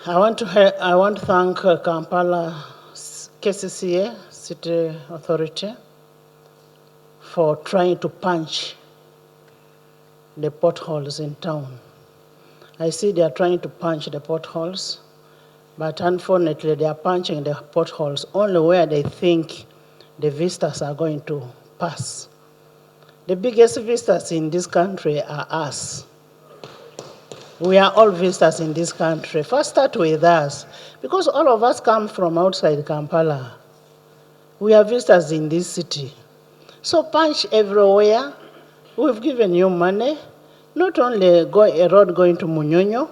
I want to thank Kampala KCCA City Authority for trying to punch the potholes in town. I see they are trying to punch the potholes, but unfortunately they are punching the potholes only where they think the visitors are going to pass. The biggest visitors in this country are us. We are all visitors in this country. First start with us, because all of us come from outside Kampala. We are visitors in this city. So punch everywhere. We've given you money, not only a road going to Munyonyo,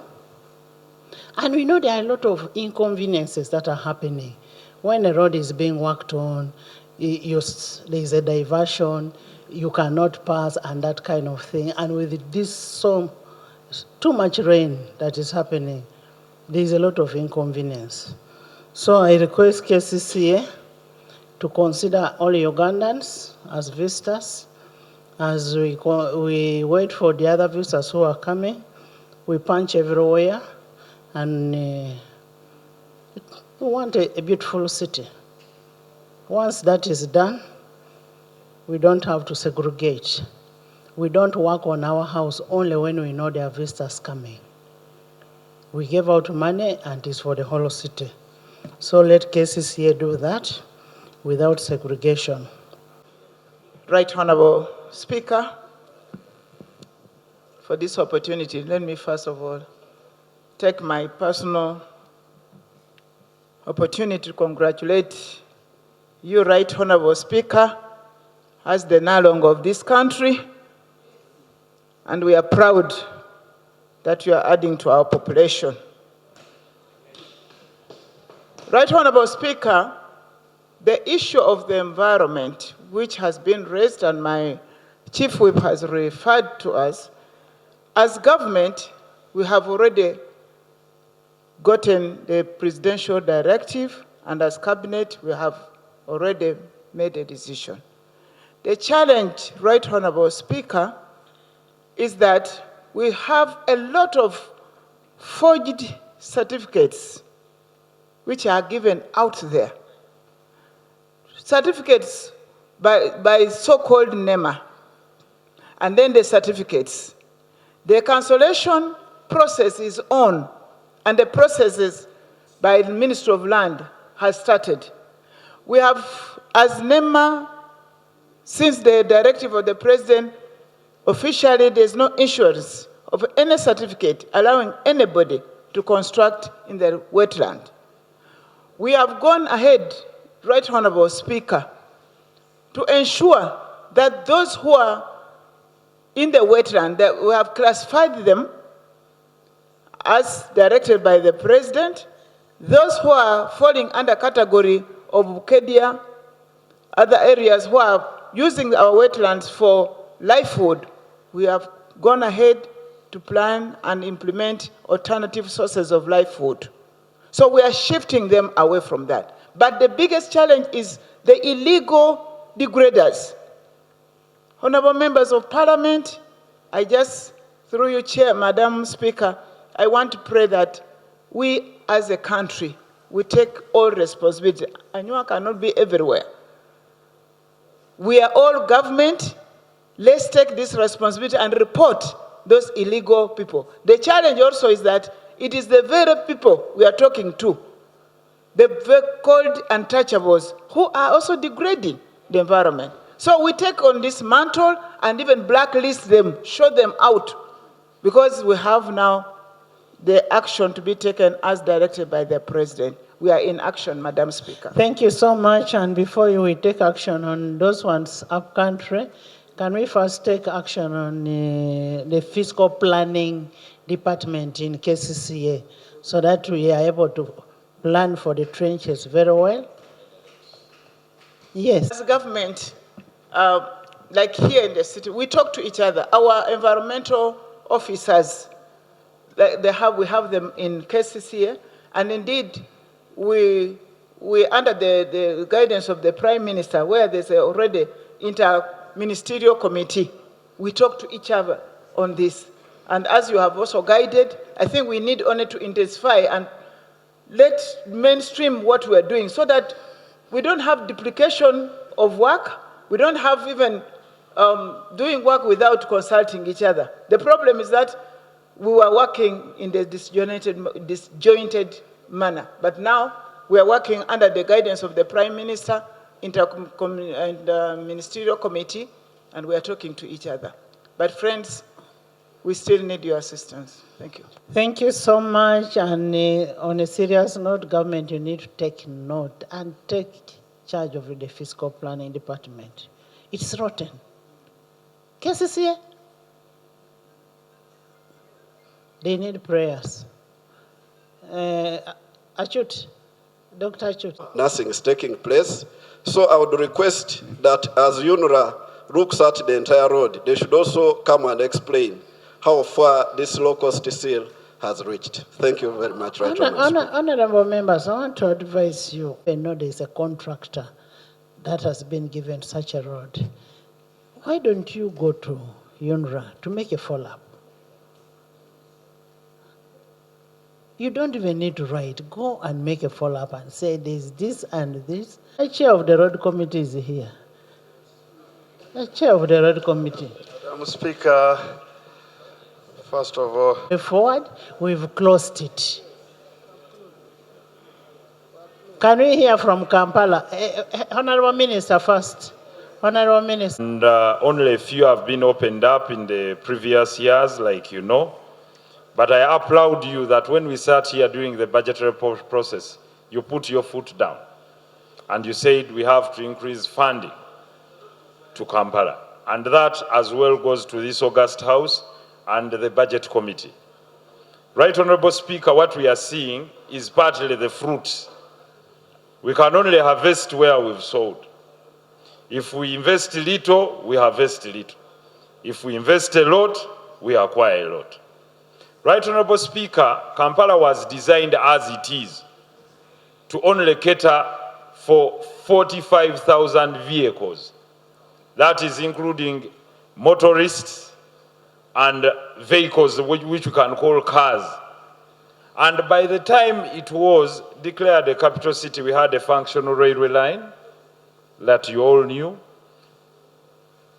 and we know there are a lot of inconveniences that are happening. When a road is being worked on, there's a diversion, you cannot pass and that kind of thing. And with this too much rain that is happening, there's a lot of inconvenience. So I request KCCA to consider all Ugandans as visitors. As we wait for the other visitors who are coming, we punch everywhere, and we want a beautiful city. Once that is done, we don't have to segregate. We don't work on our house only when we know there are visitors coming. We give out money and it's for the whole city. So let KCCA do that without segregation. Right Honorable Speaker, for this opportunity, let me first of all take my personal opportunity to congratulate you, Right Honorable Speaker, as the Nalong of this country, and we are proud that you are adding to our population. Right Honorable Speaker, the issue of the environment, which has been raised and my Chief Whip has referred to us, as government, we have already gotten the presidential directive, and as cabinet, we have already made a decision. The challenge, Right Honorable Speaker, is that we have a lot of forged certificates which are given out there. Certificates by so-called NEMA, and then the certificates. The cancellation process is on, and the processes by the Ministry of Land has started. We have, as NEMA, since the directive of the President, officially there's no insurance of any certificate allowing anybody to construct in the wetland. We have gone ahead, Right Honorable Speaker, to ensure that those who are in the wetland, that we have classified them as directed by the President, those who are falling under category of Bukedia, other areas who are using our wetlands for livelihood, we have gone ahead to plan and implement alternative sources of livelihood. So we are shifting them away from that. But the biggest challenge is the illegal degraders. Honorable members of Parliament, I just, through you, Chair, Madam Speaker, I want to pray that we as a country, we take all responsibility. Anyua cannot be everywhere. We are all government. Let's take this responsibility and report those illegal people. The challenge also is that it is the very people we are talking to, the called untouchables, who are also degrading the environment. So we take on this mantle and even blacklist them, show them out, because we have now the action to be taken as directed by the President. We are in action, Madam Speaker. Thank you so much. And before we take action on those ones up country, can we first take action on the fiscal planning department in KCCA so that we are able to plan for the trenches very well? Yes. As a government, like here in the city, we talk to each other. Our environmental officers, we have them in KCCA, and indeed, we under the guidance of the Prime Minister, where there's already inter-ministerial committee, we talk to each other on this. And as you have also guided, I think we need only to intensify and let's mainstream what we're doing so that we don't have duplication of work. We don't have even doing work without consulting each other. The problem is that we were working in the disjointed manner, but now we are working under the guidance of the Prime Minister, Ministerial Committee, and we are talking to each other. But friends, we still need your assistance. Thank you. Thank you so much. And on a serious note, government, you need to take note and take charge of the fiscal planning department. It's rotten. KCCA, they need prayers. Achut, Dr. Achut. Nothing is taking place. So I would request that as UNRWA looks at the entire road, they should also come and explain how far this low-cost seal has reached. Thank you very much. Honorable members, I want to advise you. I know there is a contractor that has been given such a road. Why don't you go to UNRWA to make a follow-up? You don't even need to write. Go and make a follow-up and say there's this and this. The chair of the road committee is here. The chair of the road committee. Madam Speaker, first of all, Forward, we've closed it. Can we hear from Kampala? Honorable Minister first. Honorable Minister. And only a few have been opened up in the previous years, like you know. But I applaud you that when we sat here during the budgetary process, you put your foot down. And you said we have to increase funding to Kampala. And that as well goes to this August House and the Budget Committee. Right Honorable Speaker, what we are seeing is partly the fruit. We can only harvest where we've sowed. If we invest little, we harvest little. If we invest a lot, we acquire a lot. Right Honorable Speaker, Kampala was designed as it is to only cater for 45,000 vehicles. That is including motorists and vehicles which we can call cars. And by the time it was declared a capital city, we had a functional railway line that you all knew,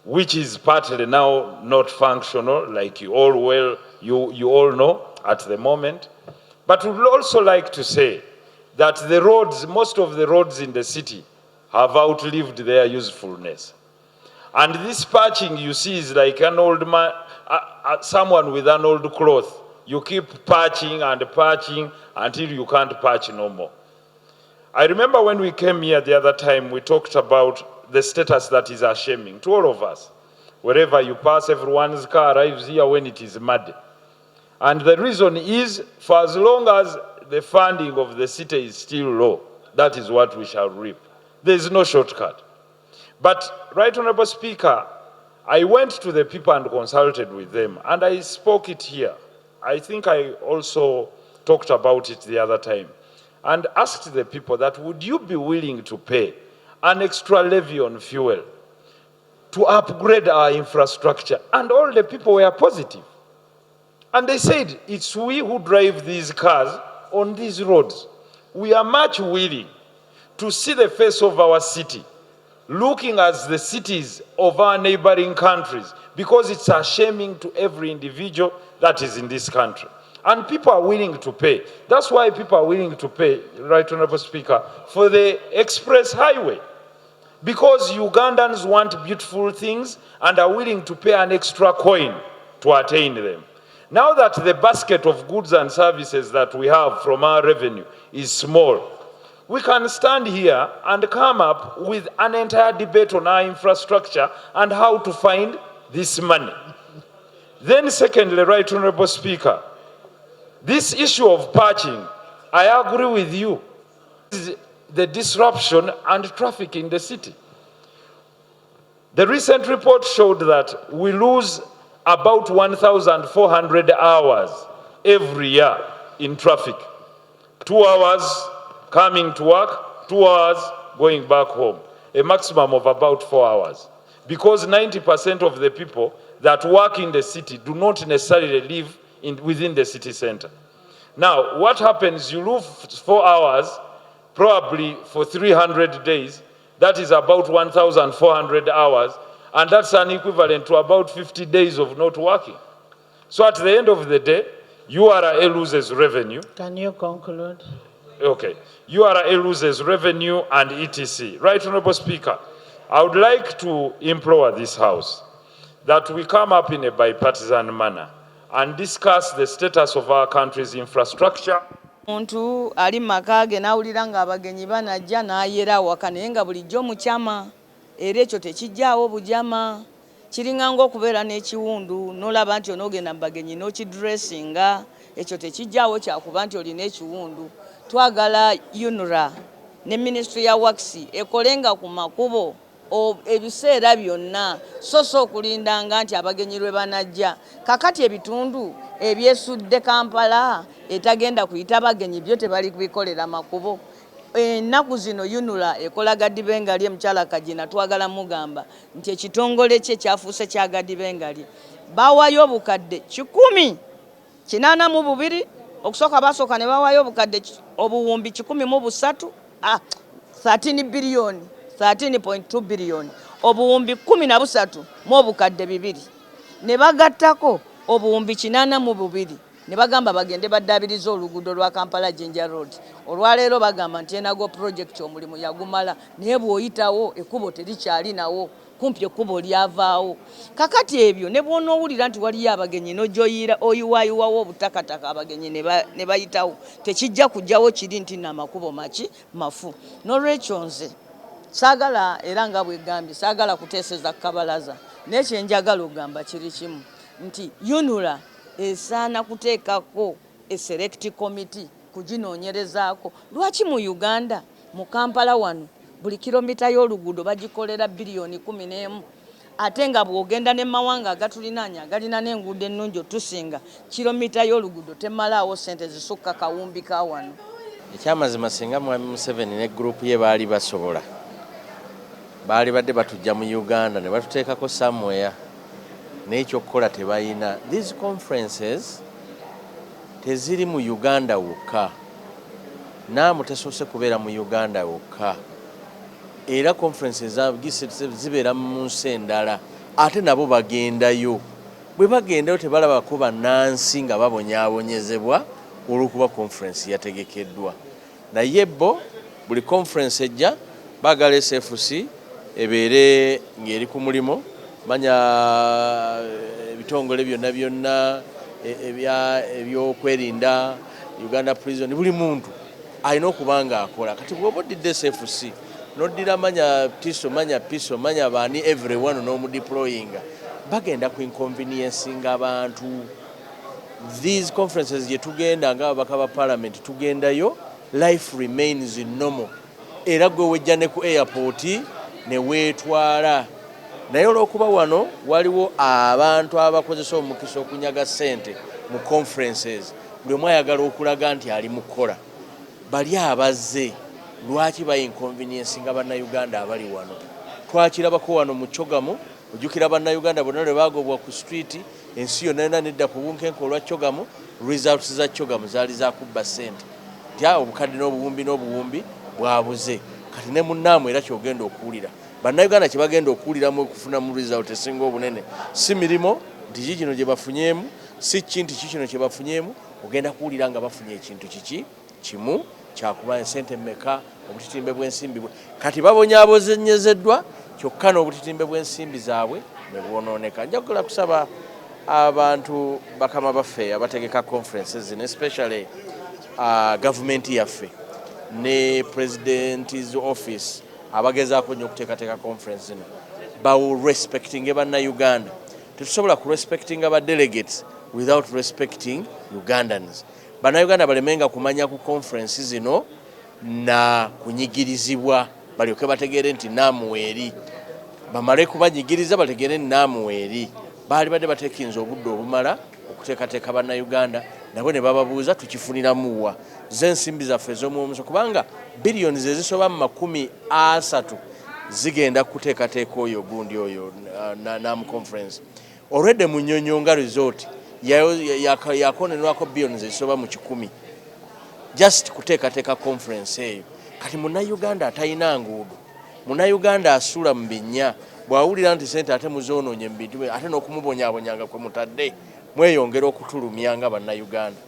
which is partly now not functional, like you all know at the moment. But we would also like to say that the roads, most of the roads in the city have outlived their usefulness. And this patching you see is like an old man, someone with an old cloth. You keep patching and patching until you can't patch no more. I remember when we came here the other time, we talked about the status that is shaming to all of us. Wherever you pass, everyone's car arrives here when it is muddy. And the reason is, for as long as the funding of the city is still low, that is what we shall reap. There is no shortcut. But, Right Honorable Speaker, I went to the people and consulted with them, and I spoke it here. I think I also talked about it the other time, and asked the people that would you be willing to pay an extra levy on fuel to upgrade our infrastructure? And all the people were positive. And they said, it's we who drive these cars on these roads. We are much willing to see the face of our city looking as the cities of our neighboring countries, because it's shaming to every individual that is in this country. And people are willing to pay. That's why people are willing to pay, Right Honorable Speaker, for the express highway. Because Ugandans want beautiful things and are willing to pay an extra coin to attain them. Now that the basket of goods and services that we have from our revenue is small, we can stand here and come up with an entire debate on our infrastructure and how to find this money. Then secondly, Right Honorable Speaker, this issue of patching, I agree with you. The disruption and traffic in the city. The recent report showed that we lose about 1,400 hours every year in traffic. 2 hours coming to work, 2 hours going back home. A maximum of about 4 hours. Because 90% of the people that work in the city do not necessarily live within the city center. Now, what happens? You lose 4 hours, probably for 300 days. That is about 1,400 hours, and that's an equivalent to about 50 days of not working. So at the end of the day, URA loses revenue. Can you conclude? Okay. URA loses revenue and etc. Right, Honorable Speaker, I would like to implore this House that we come up in a bipartisan manner and discuss the status of our country's infrastructure. Omuntu ali makage nawulira nga abagenyi banajja n'ayera awaka naye nga bulijjo mukyama era ekyo tekijjaawo bujama kiringa ng'okubeera n'ekiwundu n'olaba nti onoogenda mu bagenyi n'okidressinga ekyo tekijjaawo kyakuba nti olina ekiwundu. Twagala UNRA ne Ministry ya Works ekolenga ku makubo ebiseera byonna so okulindanga nti abagenyi lwe banajja. Kakati ebitundu ebyesudde Kampala etagenda kuyita abagenyi byo tebali kubikolera makubo. Ennaku zino UNRA ekola Gadibengali emukyala Kagina twagala mugamba nti ekitongole kye kyafuuse kya Gadibengali bawaayo obukadde 182 okusooka basooka ne bawaayo obukadde obuwumbi 103 13 biliyoni 13.2 biliyoni obuwumbi 13 mu obukadde 2 ne bagattako obuwumbi 82 ne bagamba bagende baddaabiriza oluguudo lwa Kampala Jinja Road. Olwaleero bagamba nti enago project omulimu yagumala naye bw'oyitawo ekkubo terikyali nawo kumpi ekkubo lyavaawo. Kakati ebyo ne bw'onoowulira nti waliyo abagenyi n'ojoyira oyiwaayiwawo obutakataka abagenyi ne bayitawo tekijja kujjawo kiri nti n'amakubo mafu. N'olwekyo nze saagala era nga bwegambye saagala kuteeseza kabalaza n'ekyenjagala ogamba kiri kimu nti UNRA esaana kuteekako select committee kuginoonyerezaako. Lwaki mu Uganda mu Kampala wano buli kilomita y'oluguudo bagikolera biliyoni 11 ate nga bw'ogenda ne mawanga agatulinaanya agalina n'enguudo ennungi otusinga kilomita y'oluguudo temalaawo ssente zisukka kawumbi ka wano. Ekyamazima singa Mwami Museveni ne gurupu ye baali basobola baali badde batujja mu Uganda ne batuteekako somewhere n'ekyokukola tebayina. These conferences teziri mu Uganda wokka, naamu tesoose kubeera mu Uganda wokka, era conferences zibeera mu nsi endala ate nabo bagendayo. Bwe bagendayo tebalabako bannansi nga babonyaabonyezebwa olw'okuba conference yategekeddwa. Naye bo buli conference ejja baagala SFC ebeere ng'eri ku mulimo, manya ebitongole byonna ebyokwerinda Uganda Prison, buli muntu alina okuba ng'akola. Kati bw'oba oddidde SFC n'oddira manya Tiso manya Piso manya baani everyone n'omudeployinga bagenda ku inconvenience ng'abantu. These conferences gye tugenda ng'ababaka ba parliament tugendayo, life remains normal, era gwe wejja ne ku airport ne weetwala. Naye olw'okuba wano waliwo abantu abakozesa omukisa okunyaga ssente mu conferences, buli omu ayagala okulaga nti ali mu kukola. Bali abazze lwaki ba inconvenience nga bannayuganda abali wano? Twakirabako wano mu Kyogamu, ojjukira bannayuganda bonna lwe baagobwa ku street, ensi yonna nedda ku bunkenke olwa Kyogamu, results za Kyogamu zaali zakubba ssente. Tya obukadde n'obuwumbi bwabuze. Kati ne munnaamu era kyogenda okuwulira. Bannayuganda kye bagenda okuwuliramu okufuna mu result esinga obunene si mirimo nti kikino gye bafunyeemu, si kintu kikino kye bafunyeemu, ogenda kuwulira nga bafunye ekintu kimu kyakuba ensente mmeka, obutitimbe bw'ensimbi. Kati babonyaabozenyezeddwa kyokka n'obutitimbe bw'ensimbi zaabwe ne bwonooneka. Njagala kusaba abantu bakama baffe abategeka conferences zino, especially gavumenti yaffe ne president's office abagezaako nnyo okuteekateeka conference zino respecting bannayuganda. Tetusobola respecting ba delegates without respecting Ugandans. Bannayuganda balemenga kumanya ku conference zino na kunyigirizibwa, balyoke bategeere nti naamuweeri. Bamale kubanyigiriza bategeere nti naamuweeri. Baali badde bateekinze obudde obumala okuteekateeka bannayuganda, nabo ne bababuuza tukifuniramuwa z'ensimbi zaffe ez'omuwomuso, kubanga biliyoni ezisoba mu 30 zigenda kuteekateeka oyo gundi oyo naamu conference. Olwedde mu Nnyonyonga resort yakonerwako biliyoni ezisoba mu 10 just kuteekateeka conference eyo kati munnayuganda atalina nguudo munnayuganda asula mu binnya bw'awulira nti sente ate muzoonoonye mu bintu ate n'okumubonyaabonyanga kwe mutadde mweyongera okutulumya nga bannayuganda